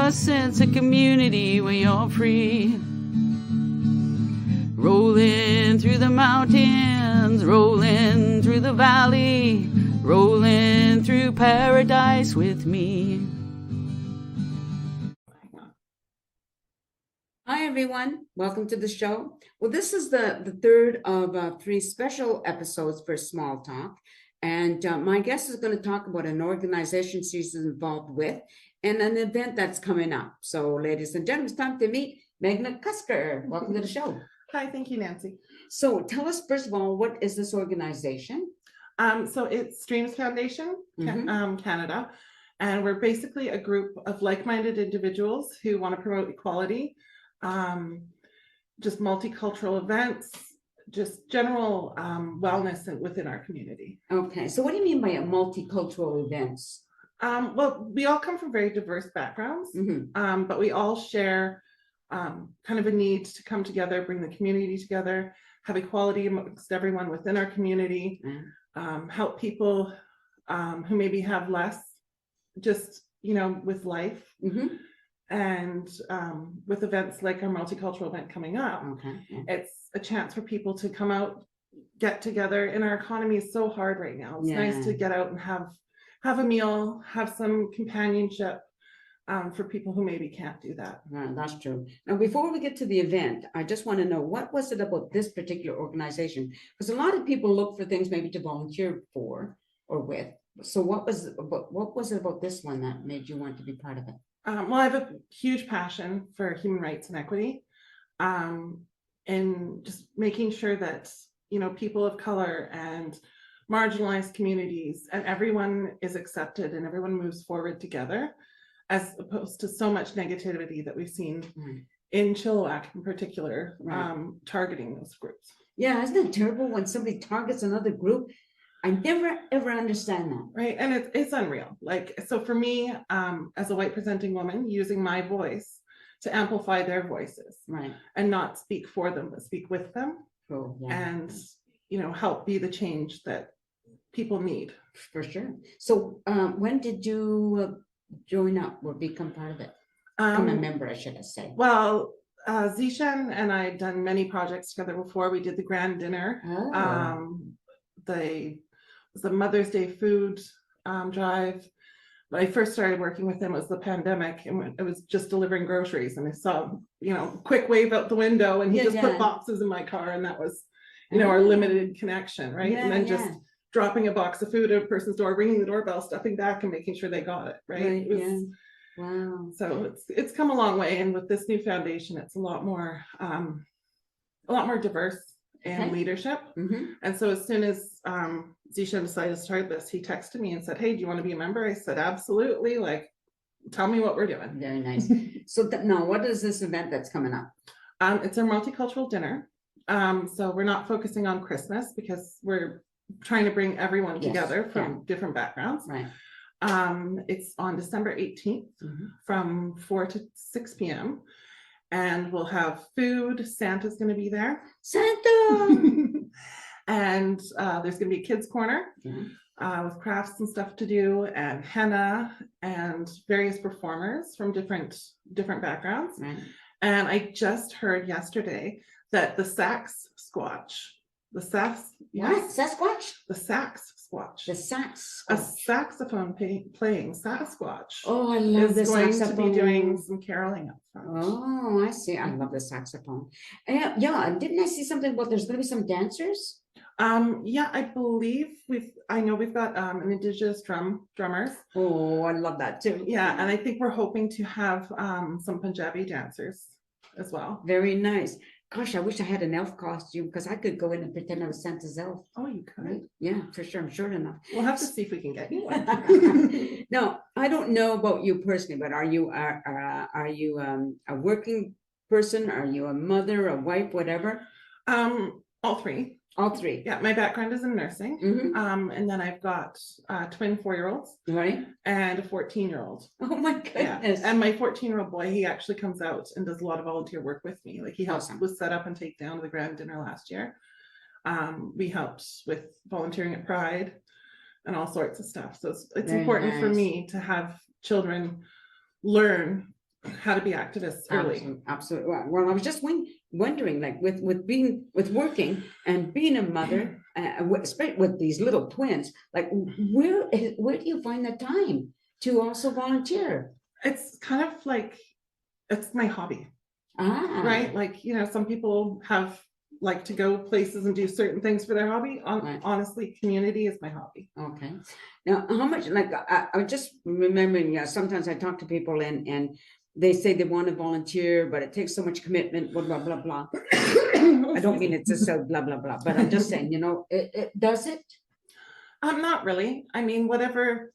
a sense of community when you're free. Rolling through the mountains, rolling through the valley, rolling through paradise with me. Hi, everyone. Welcome to the show. Well, this is the third of three special episodes for Small Talk. And my guest is going to talk about an organization she's involved with and an event that's coming up. So, ladies and gentlemen, it's time to meet Meg McCusker. Welcome to the show. Hi, thank you, Nancy. So tell us, first of all, what is this organization? So it's Streams Foundation, Canada, and we're basically a group of like-minded individuals who want to promote equality, just multicultural events, just general wellness within our community. Okay, so what do you mean by a multicultural events? Well, we all come from very diverse backgrounds, but we all share kind of a need to come together, bring the community together, have equality amongst everyone within our community, help people who maybe have less, just, with life. And with events like our multicultural event coming up, it's a chance for people to come out, get together. And our economy is so hard right now. It's nice to get out and have a meal, have some companionship. For people who maybe can't do that. That's true. Now, before we get to the event, I just want to know, what was it about this particular organization? Because a lot of people look for things maybe to volunteer for or with. So what was it about this one that made you want to be part of it? Well, I have a huge passion for human rights and equity, and just making sure that, people of color and marginalized communities and everyone is accepted and everyone moves forward together, as opposed to so much negativity that we've seen in Chilliwack in particular, targeting those groups. Yeah, isn't it terrible when somebody targets another group? I never, ever understand that. Right, and it's unreal. So for me, as a white presenting woman, using my voice to amplify their voices, and not speak for them, but speak with them, and, help be the change that people need. For sure. So when did you join up or become part of it? I'm a member, I should say. Well, Zishan and I had done many projects together before. We did the grand dinner. The Mother's Day food drive. When I first started working with him, it was the pandemic, and it was just delivering groceries. And I saw, quick wave out the window, and he just put boxes in my car, and that was, our limited connection, right? And then just dropping a box of food at a person's door, ringing the doorbell, stepping back and making sure they got it, right? Wow. So it's come a long way, and with this new foundation, it's a lot more diverse in leadership. And so as soon as Zishan decided to start this, he texted me and said, "Hey, do you want to be a member?" I said, "Absolutely. Tell me what we're doing." Very nice. So now, what is this event that's coming up? It's our multicultural dinner. So we're not focusing on Christmas because we're trying to bring everyone together from different backgrounds. It's on December 18th from 4 to 6 p.m. and we'll have food. Santa's going to be there. Santa! And there's going to be a kids corner with crafts and stuff to do, and henna, and various performers from different backgrounds. And I just heard yesterday that the Sasquatch, Sasquatch? The Sasquatch. The Sasquatch. A saxophone playing Sasquatch. Oh, I love the saxophone. Is going to be doing some caroling up front. Oh, I see. I love the saxophone. Didn't I see something about there's going to be some dancers? I believe I know we've got an indigenous drummers. Oh, I love that too. Yeah, and I think we're hoping to have some Punjabi dancers as well. Very nice. Gosh, I wish I had an elf costume because I could go in and pretend I was Santa's elf. Oh, you could? Right? Yeah, for sure. I'm short enough. We'll have to see if we can get you one. Now, I don't know about you personally, but are you a working person? Are you a mother, a wife, whatever? All three. All three. Yeah, my background is in nursing. And then I've got twin 4-year-olds. Right. And a 14-year-old. Oh my goodness. Yeah. And my 14-year-old boy, he actually comes out and does a lot of volunteer work with me. He helped with set up and take down the grand dinner last year. We helped with volunteering at Pride and all sorts of stuff. So it's important for me to have children learn how to be activists early. Absolutely. Well, I was just wondering, like with working and being a mother, especially with these little twins, like where do you find the time to also volunteer? It's kind of like, it's my hobby, right? Like, you know, some people like to go places and do certain things for their hobby. Right. Honestly, community is my hobby. Okay. Now, how much, like, I was just remembering, sometimes I talk to people and they say they want to volunteer, but it takes so much commitment, blah, blah, blah, blah. I don't mean it to say blah, blah, blah, but I'm just saying, you know, it does it? Not really. I mean, whatever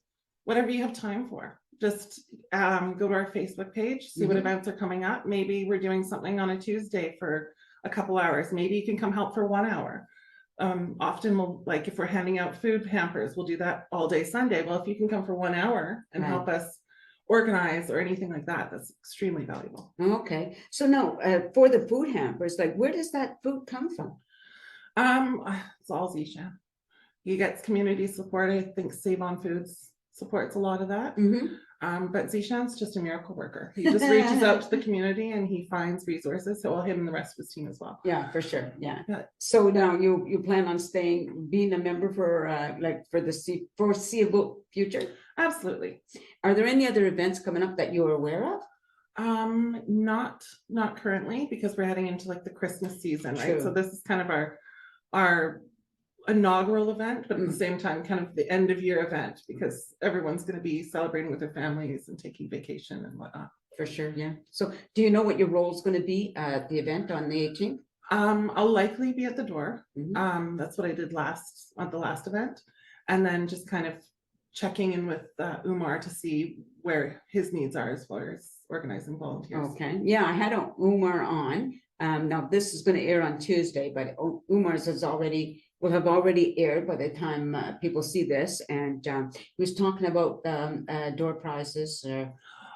you have time for. Just go to our Facebook page, see what events are coming up. Maybe we're doing something on a Tuesday for a couple hours. Maybe you can come help for 1 hour. Often we'll, like if we're handing out food hampers, we'll do that all day Sunday. Well, if you can come for 1 hour and help us organize or anything like that, that's extremely valuable. Okay. So now for the food hampers, like where does that food come from? It's all Zishan. He gets community support. I think Save On Foods supports a lot of that. But Zishan's just a miracle worker. He just reaches out to the community and he finds resources. So him and the rest of his team as well. Yeah, for sure. Yeah. So now you plan on being a member for for the foreseeable future? Absolutely. Are there any other events coming up that you're aware of? Not currently, because we're heading into like the Christmas season, right? True. So this is kind of our inaugural event, but at the same time kind of the end of year event, because everyone's going to be celebrating with their families and taking vacation and whatnot. For sure. Yeah. So do you know what your role is going to be at the event on the 18th? I'll likely be at the door. That's what I did at the last event, and then just kind of checking in with Umar to see where his needs are as far as organizing volunteers. Okay. Yeah, I had Umar on. Now this is going to air on Tuesday, but Umar's will have already aired by the time people see this. And he was talking about door prizes. Yes.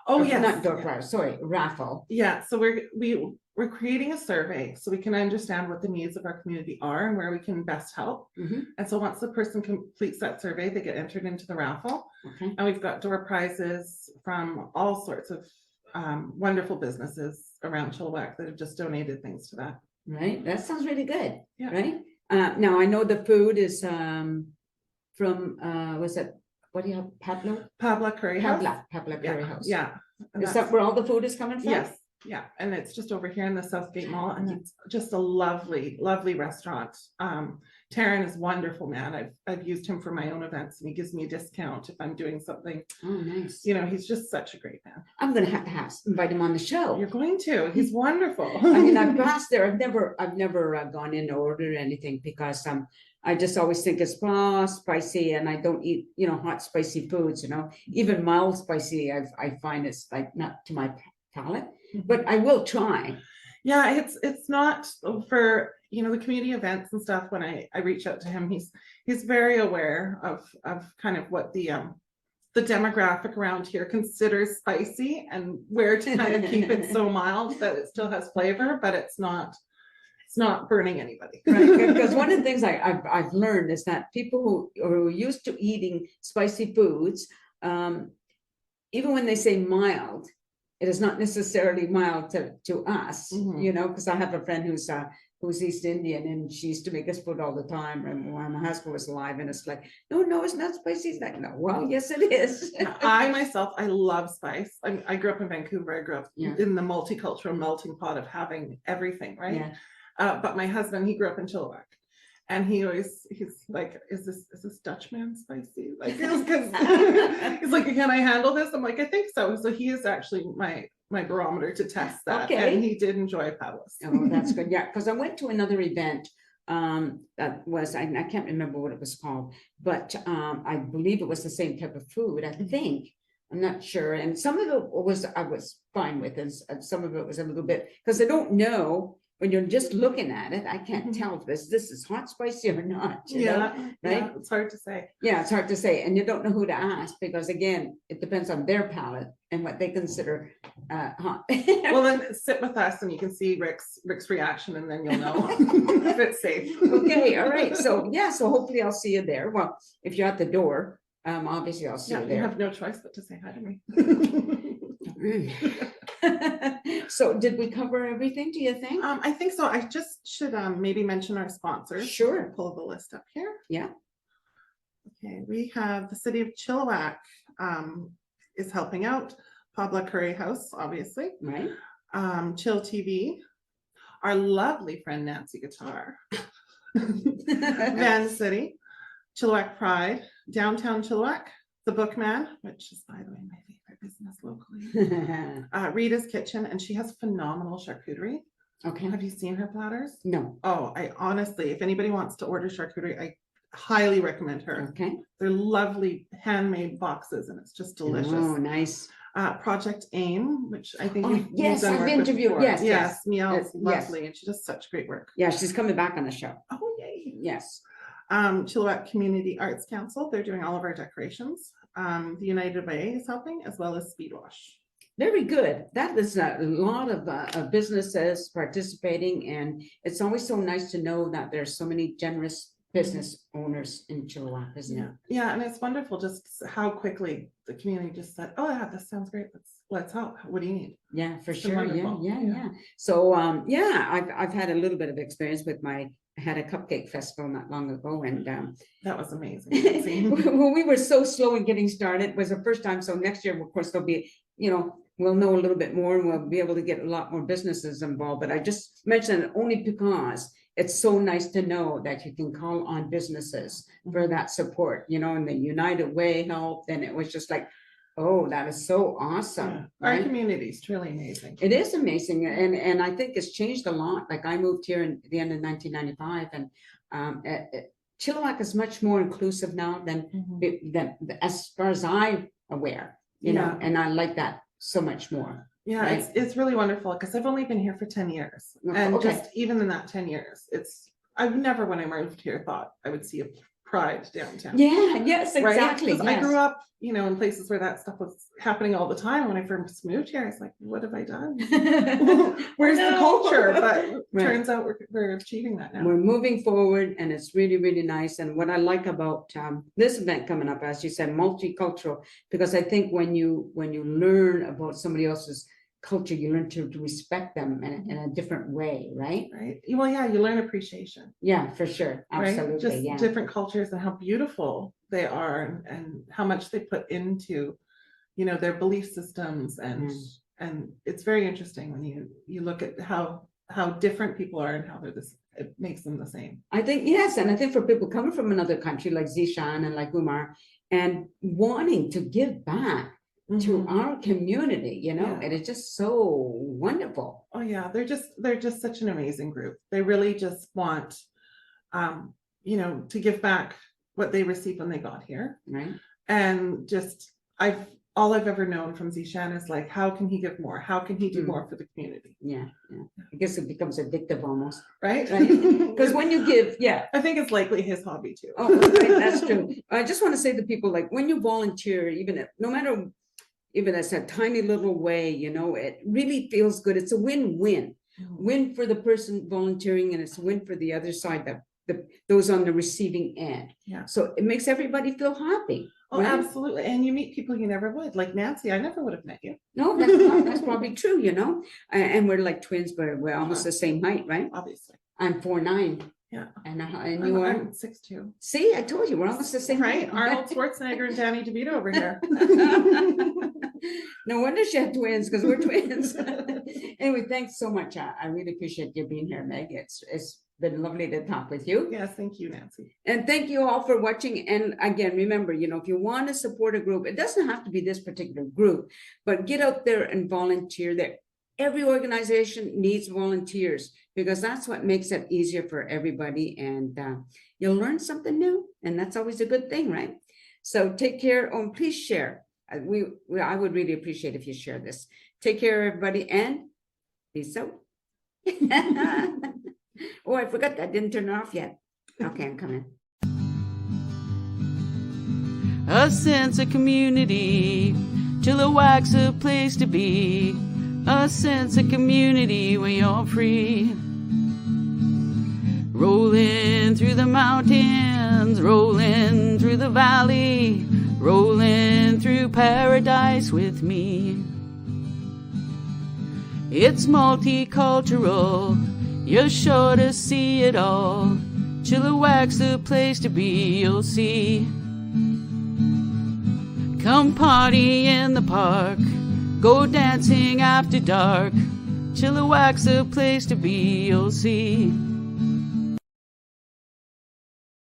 Not door prize, sorry, raffle. Yeah, so we're creating a survey so we can understand what the needs of our community are and where we can best help. And so once the person completes that survey, they get entered into the raffle. Okay. And we've got door prizes from all sorts of wonderful businesses around Chilliwack that have just donated things to that. Right, that sounds really good. Yeah. Right. Now I know the food is from was it, what do you have, Pabla Curry House. Pabla Curry House. Yeah. Is that where all the food is coming from? Yes. Yeah, and it's just over here in the Southgate Mall, and it's just a lovely, lovely restaurant. Taryn is wonderful, man. I've used him for my own events, and he gives me a discount if I'm doing something. Oh, nice. You know, he's just such a great man. I'm gonna have to invite him on the show. You're going to. He's wonderful. I mean, I've passed there. I've never gone in or ordered anything because I just always think it's spicy, and I don't eat, you know, hot spicy foods. You know, even mild spicy, I find it's like not to my palate. But I will try. Yeah, it's not for, you know, the community events and stuff. When I reach out to him, he's very aware of kind of what the demographic around here considers spicy and where to kind of keep it so mild that it still has flavor, but it's not burning anybody. Right, because one of the things I've learned is that people who are used to eating spicy foods, even when they say mild, it is not necessarily mild to us, you know, because I have a friend who's East Indian, and she used to make us food all the time. And when my husband was alive, and it's like, no, it's not spicy. It's like, no, well, yes, it is. I love spice. I grew up in Vancouver. I grew up in the multicultural melting pot of having everything, right? Yeah. But my husband, he grew up in Chilliwack. And he's like, is this Dutchman spicy? Like, he's like, can I handle this? I'm like, I think so. So he is actually my barometer to test that. Okay. And he did enjoy Pablo's. Oh, that's good. Yeah, because I went to another event that was, I can't remember what it was called, but I believe it was the same type of food, I think. I'm not sure. And some of it I was fine with, and some of it was a little bit, because I don't know. When you're just looking at it, I can't tell if this is hot, spicy or not. You know, right? Yeah, it's hard to say. Yeah, it's hard to say. And you don't know who to ask because, again, it depends on their palate and what they consider hot. Well, then sit with us and you can see Rick's reaction, and then you'll know if it's safe. Okay, all right. So, so hopefully I'll see you there. Well, if you're at the door, obviously I'll see you there. You have no choice but to say hi to me. So did we cover everything, do you think? I think so. I just should maybe mention our sponsors. Sure. Pull the list up here. Yeah. Okay, we have the city of Chilliwack is helping out. Pablo Curry House, obviously. Right. Chill TV. Our lovely friend Nancy Guitar. Van City. Chilliwack Pride. Downtown Chilliwack. The Bookman, which is, by the way, my favorite business locally. Rita's Kitchen, and she has phenomenal charcuterie. Okay. Have you seen her platters? No. Oh, I honestly, if anybody wants to order charcuterie, I highly recommend her. Okay. They're lovely handmade boxes, and it's just delicious. Oh, nice. Project AIM, which I think yes, done I've work with interviewed. before. Yes. Miel's Yes. lovely, and she does such great work. Yeah, she's coming back on the show. Oh, yay. Yes. Chilliwack Community Arts Council, they're doing all of our decorations. The United Way is helping, as well as Speedwash. Very good. That is a lot of businesses participating, and it's always so nice to know that there's so many generous business owners in Chilliwack, isn't it? Yeah, and it's wonderful just how quickly the community just said, "Oh yeah, this sounds great. Let's help. What do you need?" Yeah, for It's sure. wonderful. Yeah. So I've had a little bit of experience with I had a cupcake festival not long ago, and That was amazing. well, we were so slow in getting started. It was the first time. So next year, of course, there'll be, we'll know a little bit more, and we'll be able to get a lot more businesses involved. But I just mentioned it only because it's so nice to know that you can call on businesses for that support, and the United Way helped. And it was just like, oh, that is so awesome. Yeah. Right? Our community is truly amazing. It is amazing. And I think it's changed a lot. Like I moved here in the end of 1995, and Chilliwack is much more inclusive now than as far as I'm aware, and I like that so much more. Yeah, right? it's really wonderful because I've only been here for 10 years. And just even in that 10 years, I've never, when I moved here, thought I would see a Pride downtown. Yeah, yes, exactly. Right? I grew up, in places where that stuff was happening all the time. When I first moved here, I was like, what have I done? Where's the culture? But turns out we're achieving that now. We're moving forward, and it's really, really nice. And what I like about this event coming up, as you said, multicultural, because I think when you learn about somebody else's culture, you learn to respect them in a different way, right? Right. Well, yeah, you learn appreciation. Yeah, for sure. Absolutely. Right? Just yeah. different cultures and how beautiful they are, and how much they put into, their belief systems, and it's very interesting when you look at how different people are and how it makes them the same. I think, yes, and I think for people coming from another country like Zishan and like Umar, and wanting to give back to our community, and it's just so wonderful. Oh yeah, they're just such an amazing group. They really just want to give back what they received when they got here. Right. And just all I've ever known from Zishan is like, how can he give more? How can he do more for the community? Yeah. I guess it becomes addictive almost. Right? Because when you give, I think it's likely his hobby too. Oh, right, that's true. I just want to say to people, like, when you volunteer, no matter even as a tiny little way, it really feels good. It's a win-win. Win for the person volunteering, and it's a win for the other side, those on the receiving end. Yeah. So it makes everybody feel happy. Oh, right? absolutely. And you meet people you never would. Like Nancy, I never would have met you. No, that's probably true, And we're like twins, but we're almost the same height, right? Obviously. I'm 4'9". Yeah. And you are? I'm 6'2". See, I told you, we're almost the same right? height. Arnold Schwarzenegger and Danny DeVito over here. No wonder she had twins, because we're twins. Anyway, thanks so much. I really appreciate you being here, Meg. It's been lovely to talk with you. Yes, thank you, Nancy. And thank you all for watching. And again, remember, if you want to support a group, it doesn't have to be this particular group, but get out there and volunteer there. Every organization needs volunteers, because that's what makes it easier for everybody. And you'll learn something new, and that's always a good thing, right? So take care. Oh, please share. I would really appreciate if you share this. Take care, everybody, and peace out. Oh, I forgot that. Didn't turn it off yet. Okay, I'm coming. A sense of community, Chilliwack's a place to be. A sense of community where you're free. Rolling through the mountains, rolling through the valley, rolling through paradise with me. It's multicultural, you're sure to see it all. Chilliwack's the place to be, you'll see. Come party in the park, go dancing after dark. Chilliwack's the place to be, you'll see.